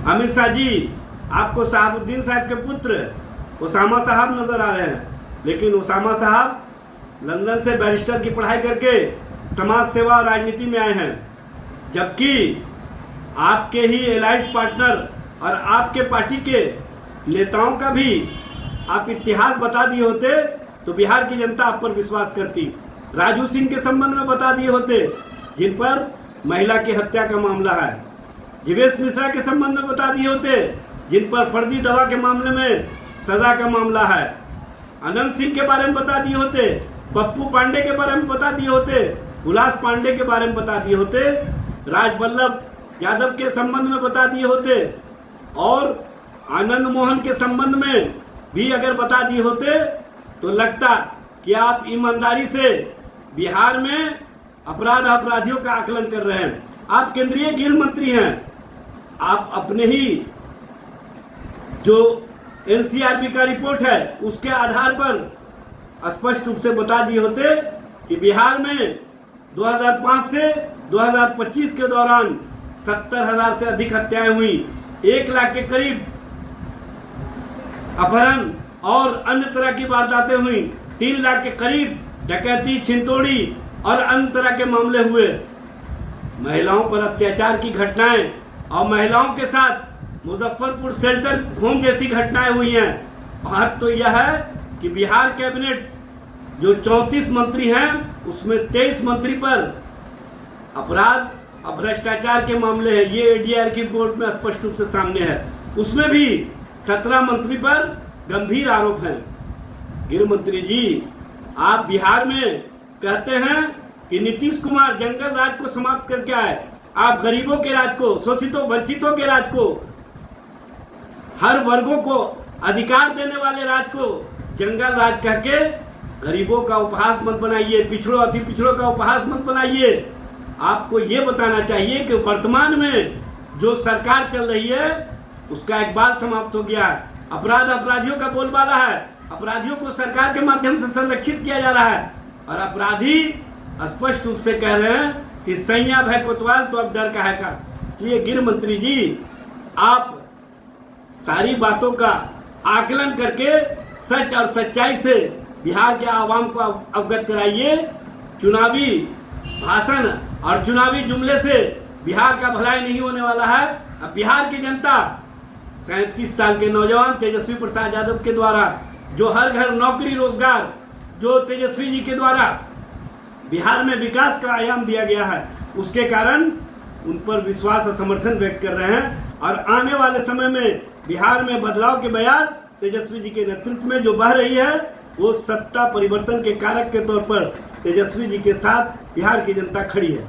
अमित शाह जी आपको शहाबुद्दीन साहब के पुत्र उसामा साहब नजर आ रहे हैं, लेकिन उसामा साहब लंदन से बैरिस्टर की पढ़ाई करके समाज सेवा और राजनीति में आए हैं, जबकि आपके ही एलायंस पार्टनर और आपके पार्टी के नेताओं का भी आप इतिहास बता दिए होते तो बिहार की जनता आप पर विश्वास करती। राजू सिंह के संबंध में बता दिए होते, जिन पर महिला की हत्या का मामला है। जीवेश मिश्रा के संबंध में बता दिए होते, जिन पर फर्जी दवा के मामले में सजा का मामला है। अनंत सिंह के बारे में बता दिए होते, पप्पू पांडे के बारे में बता दिए होते, हुलास पांडे के बारे में बता दिए होते, राजवल्लभ यादव के संबंध में बता दिए होते, और आनंद मोहन के संबंध में भी अगर बता दिए होते तो लगता कि आप ईमानदारी से बिहार में अपराधियों का आकलन कर रहे हैं। आप केंद्रीय गृह मंत्री हैं, आप अपने ही जो एनसीआरबी का रिपोर्ट है उसके आधार पर स्पष्ट रूप से बता दिए होते कि बिहार में 2005 से 2025 के दौरान 70,000 से अधिक हत्याएं हुई, 1 लाख के करीब अपहरण और अन्य तरह की वारदातें हुई, 3 लाख के करीब डकैती, छिनतोड़ी और अन्य तरह के मामले हुए। महिलाओं पर अत्याचार की घटनाएं और महिलाओं के साथ मुजफ्फरपुर शेल्टर होम जैसी घटनाएं हुई हैं। और तो यह है कि बिहार कैबिनेट जो 34 मंत्री हैं उसमें 23 मंत्री पर अपराध और भ्रष्टाचार के मामले हैं। ये एडीआर की रिपोर्ट में स्पष्ट रूप से सामने है। उसमें भी 17 मंत्री पर गंभीर आरोप हैं। गृह मंत्री जी, आप बिहार में कहते हैं कि नीतीश कुमार जंगल राज को समाप्त करके आए, आप गरीबों के राज को, शोषितों वंचितों के राज को, हर वर्गों को अधिकार देने वाले राज को जंगल राज कह के गरीबों का उपहास मत बनाइए, पिछड़ों अति पिछड़ों का उपहास मत बनाइए। आपको ये बताना चाहिए कि वर्तमान में जो सरकार चल रही है उसका इकबाल समाप्त हो गया है। अपराधियों का बोलबाला है, अपराधियों को सरकार के माध्यम से संरक्षित किया जा रहा है और अपराधी स्पष्ट रूप से कह रहे हैं कि सैया भय कोतवाल तो अब डर का है का। इसलिए गृह मंत्री जी, आप सारी बातों का आकलन करके सच और सच्चाई से बिहार के आवाम को अवगत कराइए। चुनावी भाषण और चुनावी जुमले से बिहार का भलाई नहीं होने वाला है। अब बिहार की जनता 37 साल के नौजवान तेजस्वी प्रसाद यादव के द्वारा जो हर घर नौकरी रोजगार जो तेजस्वी जी के द्वारा बिहार में विकास का आयाम दिया गया है, उसके कारण उन पर विश्वास और समर्थन व्यक्त कर रहे हैं। और आने वाले समय में बिहार में बदलाव के बयार तेजस्वी जी के नेतृत्व में जो बह रही है वो सत्ता परिवर्तन के कारक के तौर पर तेजस्वी जी के साथ बिहार की जनता खड़ी है।